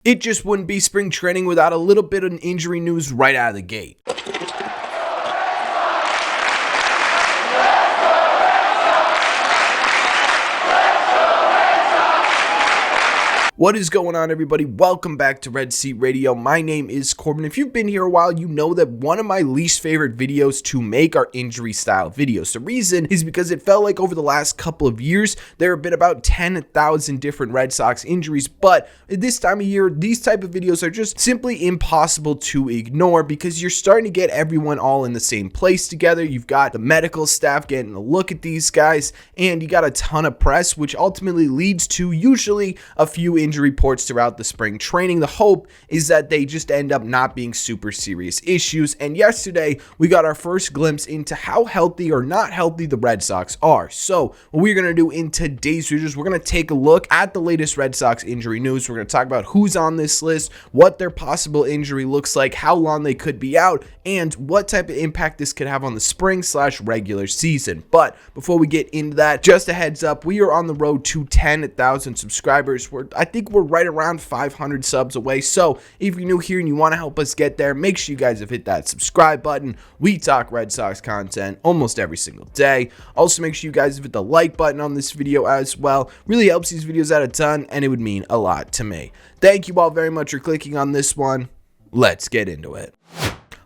It just wouldn't be spring training without a little bit of injury news right out of the gate. What is going on, everybody? Welcome back to Red Seat Radio. My name is Corbin. If you've been here a while, you know that one of my least favorite videos to make are injury style videos. The reason is because it felt like over the last couple of years, there have been about 10,000 different Red Sox injuries. But at this time of year, these type of videos are just simply impossible to ignore because you're starting to get everyone all in the same place together. You've got the medical staff getting a look at these guys, and you got a ton of press, which ultimately leads to usually a few injury reports throughout the spring training. The hope is that they just end up not being super serious issues. And yesterday, we got our first glimpse into how healthy or not healthy the Red Sox are. So what we're going to do in today's video is we're going to take a look at the latest Red Sox injury news. We're going to talk about who's on this list, what their possible injury looks like, how long they could be out, and what type of impact this could have on the spring/regular season. But before we get into that, just a heads up, we are on the road to 10,000 subscribers. I think we're right around 500 subs away. So if you're new here and you want to help us get there, make sure you guys have hit that subscribe button. We talk Red Sox content almost every single day. Also, make sure you guys have hit the like button on this video as well. Really helps these videos out a ton, and it would mean a lot to me. Thank you all very much for clicking on this one. Let's get into it.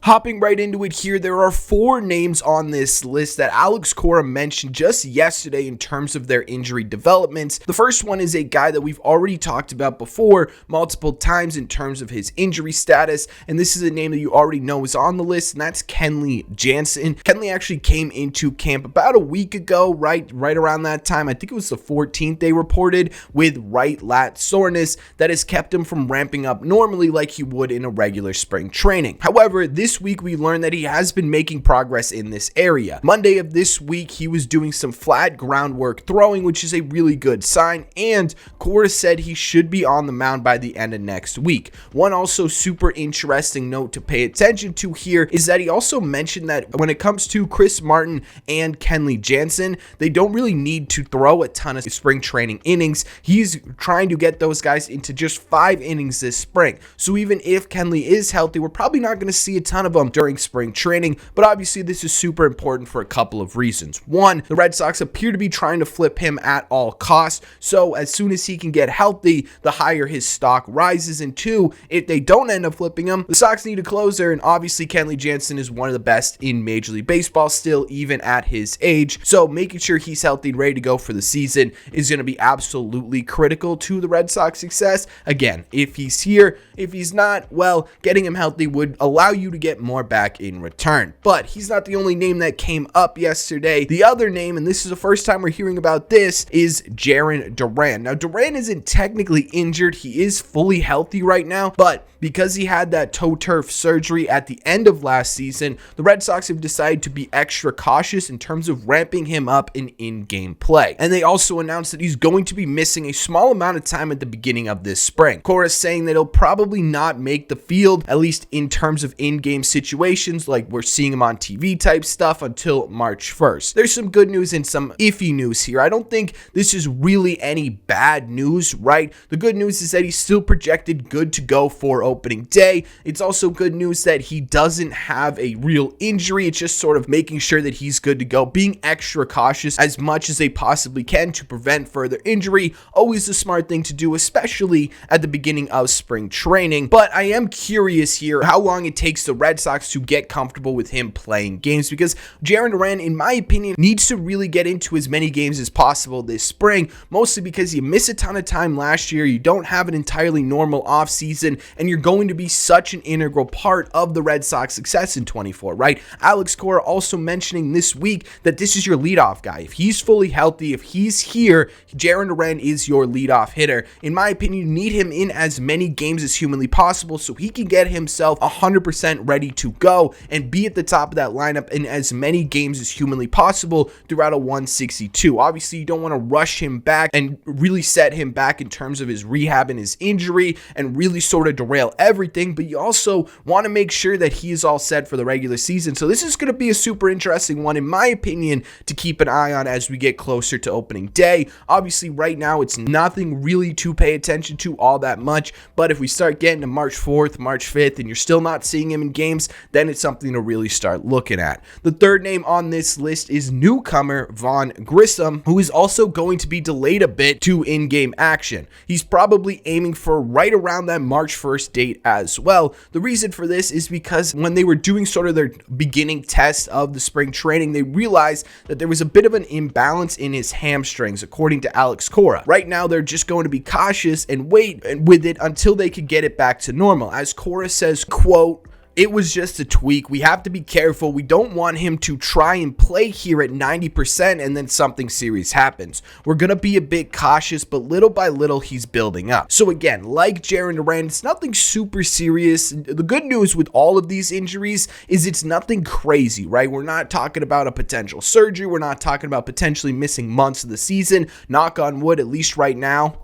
Hopping right into it here, there are 4 names on this list that Alex Cora mentioned just yesterday in terms of their injury developments. The first one is a guy that we've already talked about before multiple times in terms of his injury status, and this is a name that you already know is on the list, and that's Kenley Jansen. Kenley actually came into camp about a week ago, right around that time. I think it was the 14th they reported, with right lat soreness that has kept him from ramping up normally like he would in a regular spring training. However, this week we learned that he has been making progress in this area. Monday of this week, he was doing some flat groundwork throwing, which is a really good sign, and Cora said he should be on the mound by the end of next week. One also super interesting note to pay attention to here is that he also mentioned that when it comes to Chris Martin and Kenley Jansen, they don't really need to throw a ton of spring training innings. He's trying to get those guys into just 5 innings this spring. So even if Kenley is healthy, we're probably not going to see a ton of them during spring training, but obviously this is super important for a couple of reasons. One, the Red Sox appear to be trying to flip him at all costs, so as soon as he can get healthy, the higher his stock rises. And 2, if they don't end up flipping him, the Sox need a closer, and obviously Kenley Jansen is one of the best in Major League Baseball still, even at his age, so making sure he's healthy and ready to go for the season is going to be absolutely critical to the Red Sox success. Again, if he's here, if he's not, well, getting him healthy would allow you to get more back in return. But he's not the only name that came up yesterday. The other name, and this is the first time we're hearing about this, is Jarren Duran. Now, Duran isn't technically injured. He is fully healthy right now, but because he had that toe turf surgery at the end of last season, the Red Sox have decided to be extra cautious in terms of ramping him up in-game play. And they also announced that he's going to be missing a small amount of time at the beginning of this spring. Cora's saying that he'll probably not make the field, at least in terms of in-game situations, like we're seeing him on TV type stuff, until March 1st. There's some good news and some iffy news here. I don't think this is really any bad news, right? The good news is that he's still projected good to go for opening day. It's also good news that he doesn't have a real injury. It's just sort of making sure that he's good to go, being extra cautious as much as they possibly can to prevent further injury. Always a smart thing to do, especially at the beginning of spring training. But I am curious here how long it takes the Red Sox to get comfortable with him playing games, because Jarren Duran, in my opinion, needs to really get into as many games as possible this spring, mostly because you miss a ton of time last year, you don't have an entirely normal offseason, and you're going to be such an integral part of the Red Sox success in 24, right? Alex Cora also mentioning this week that this is your leadoff guy. If he's fully healthy, if he's here, Jarren Duran is your leadoff hitter. In my opinion, you need him in as many games as humanly possible so he can get himself 100% ready ready to go and be at the top of that lineup in as many games as humanly possible throughout a 162. Obviously, you don't want to rush him back and really set him back in terms of his rehab and his injury and really sort of derail everything, but you also want to make sure that he is all set for the regular season. So this is going to be a super interesting one, in my opinion, to keep an eye on as we get closer to opening day. Obviously, right now, it's nothing really to pay attention to all that much, but if we start getting to March 4th, March 5th, and you're still not seeing him in games, then it's something to really start looking at. The third name on this list is newcomer Vaughn Grissom, who is also going to be delayed a bit to in-game action. He's probably aiming for right around that March 1st date as well. The reason for this is because when they were doing sort of their beginning test of the spring training, they realized that there was a bit of an imbalance in his hamstrings, according to Alex Cora. Right now, they're just going to be cautious and wait with it until they could get it back to normal. As Cora says, quote, "It was just a tweak. We have to be careful. We don't want him to try and play here at 90% and then something serious happens. We're going to be a bit cautious, but little by little, he's building up." So again, like Jarren Duran, it's nothing super serious. The good news with all of these injuries is it's nothing crazy, right? We're not talking about a potential surgery. We're not talking about potentially missing months of the season. Knock on wood, at least right now,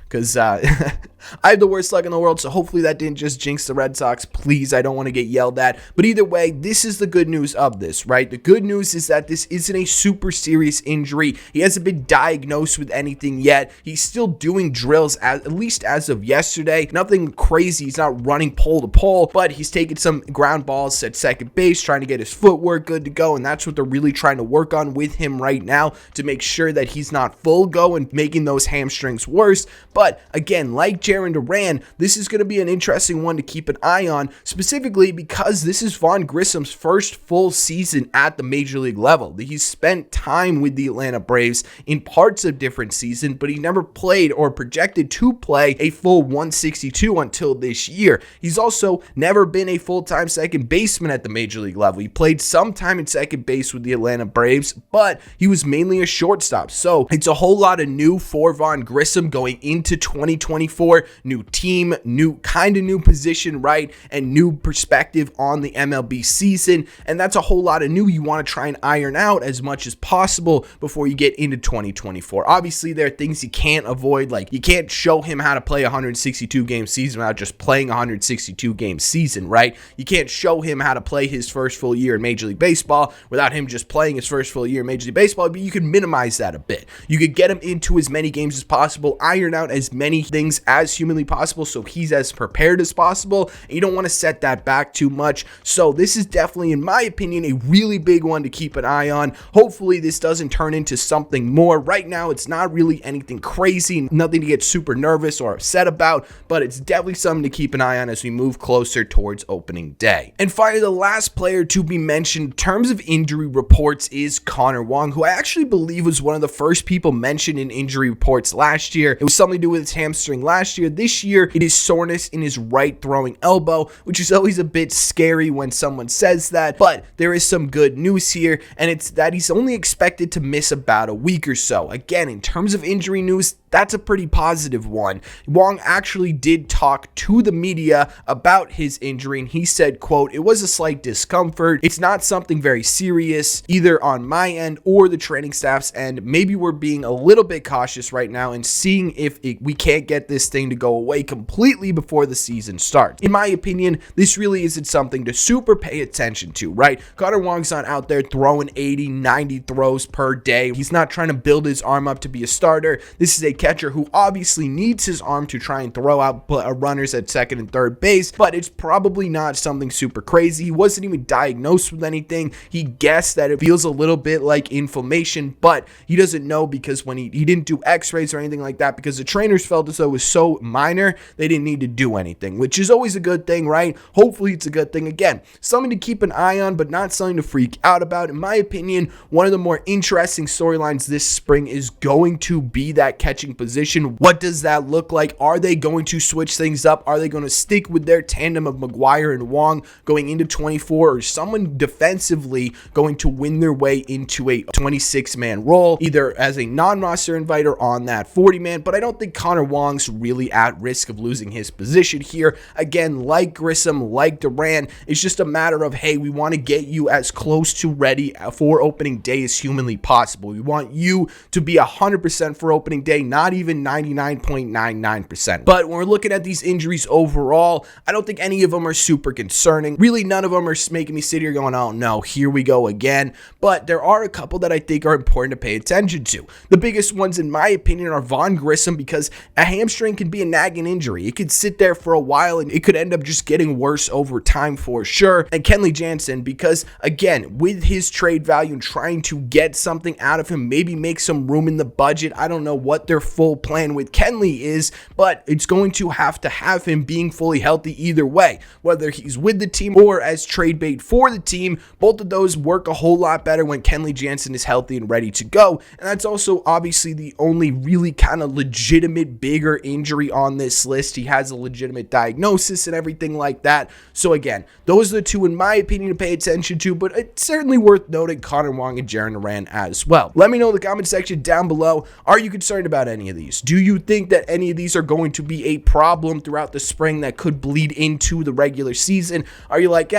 because I have the worst luck in the world, so hopefully that didn't just jinx the Red Sox. Please, I don't want to get yelled at. But either way, this is the good news of this, right? The good news is that this isn't a super serious injury. He hasn't been diagnosed with anything yet. He's still doing drills, at least as of yesterday. Nothing crazy. He's not running pole to pole, but he's taking some ground balls at second base, trying to get his footwork good to go, and that's what they're really trying to work on with him right now to make sure that he's not full go and making those hamstrings worse. But again, like Jarren Duran, this is going to be an interesting one to keep an eye on, specifically because this is Vaughn Grissom's first full season at the major league level. He's spent time with the Atlanta Braves in parts of different seasons, but he never played or projected to play a full 162 until this year. He's also never been a full-time second baseman at the major league level. He played some time at second base with the Atlanta Braves, but he was mainly a shortstop. So it's a whole lot of new for Vaughn Grissom going into 2024, new team, new position, right? And new perspective on the MLB season. And that's a whole lot of new you want to try and iron out as much as possible before you get into 2024. Obviously, there are things you can't avoid, like you can't show him how to play a 162 game season without just playing a 162 game season, right? You can't show him how to play his first full year in Major League Baseball without him just playing his first full year in Major League Baseball, but you can minimize that a bit. You could get him into as many games as possible, iron out as many things as humanly possible so he's as prepared as possible, and you don't want to set that back too much. So this is definitely, in my opinion, a really big one to keep an eye on. Hopefully this doesn't turn into something more. Right now, it's not really anything crazy, nothing to get super nervous or upset about, but it's definitely something to keep an eye on as we move closer towards opening day. And finally, the last player to be mentioned in terms of injury reports is Connor Wong, who I actually believe was one of the first people mentioned in injury reports last year. It was something to do with his hamstring last year. This year, it is soreness in his right throwing elbow, which is always a bit scary when someone says that, but there is some good news here, and it's that he's only expected to miss about a week or so. Again, in terms of injury news, that's a pretty positive one. Wong actually did talk to the media about his injury, and he said, quote, "It was a slight discomfort. It's not something very serious, either on my end or the training staff's end. Maybe we're being a little bit cautious right now and seeing if we can't get this thing to go away completely before the season starts." In my opinion, this really isn't something to super pay attention to, right? Connor Wong's not out there throwing 80, 90 throws per day. He's not trying to build his arm up to be a starter. This is a catcher who obviously needs his arm to try and throw out runners at second and third base, but it's probably not something super crazy. He wasn't even diagnosed with anything. He guessed that it feels a little bit like inflammation, but he doesn't know because when he didn't do x-rays or anything like that because the trainers felt as though it was so minor, they didn't need to do anything, which is always a good thing, right? Hopefully it's a good thing. Again, something to keep an eye on, but not something to freak out about. In my opinion, one of the more interesting storylines this spring is going to be that catching catching position. What does that look like? Are they going to switch things up? Are they going to stick with their tandem of McGuire and Wong going into 24, or is someone defensively going to win their way into a 26-man role, either as a non-roster invite or on that 40-man? But I don't think Connor Wong's really at risk of losing his position here. Again, like Grissom, like Duran, it's just a matter of, hey, we want to get you as close to ready for opening day as humanly possible. We want you to be 100% for opening day, not even 99.99%. But when we're looking at these injuries overall, I don't think any of them are super concerning. Really, none of them are making me sit here going, oh no, here we go again. But there are a couple that I think are important to pay attention to. The biggest ones, in my opinion, are Vaughn, Grissom, because a hamstring can be a nagging injury. It could sit there for a while and it could end up just getting worse over time for sure. And Kenley Jansen, because again, with his trade value and trying to get something out of him, maybe make some room in the budget. I don't know what their full plan with Kenley is, but it's going to have him being fully healthy either way, whether he's with the team or as trade bait for the team. Both of those work a whole lot better when Kenley Jansen is healthy and ready to go. And that's also obviously the only really kind of legitimate bigger injury on this list. He has a legitimate diagnosis and everything like that. So again, those are the two in my opinion to pay attention to, but it's certainly worth noting Connor Wong and Jarren Duran as well. Let me know in the comment section down below, are you concerned about any of these? Do you think that any of these are going to be a problem throughout the spring that could bleed into the regular season? Are you like,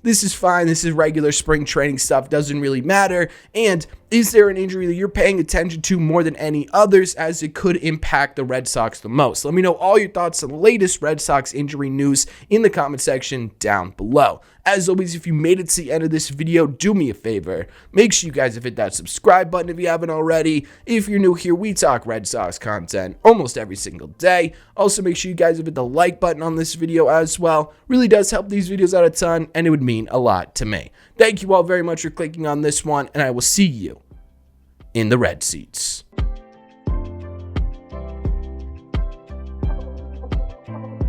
this is fine, this is regular spring training stuff, doesn't really matter? And is there an injury that you're paying attention to more than any others, as it could impact the Red Sox the most? Let me know all your thoughts on the latest Red Sox injury news in the comment section down below. As always, if you made it to the end of this video, do me a favor. Make sure you guys have hit that subscribe button if you haven't already. If you're new here, we talk Red Sox content almost every single day. Also, make sure you guys have hit the like button on this video as well. Really does help these videos out a ton, and it would mean a lot to me. Thank you all very much for clicking on this one, and I will see you in the red seats.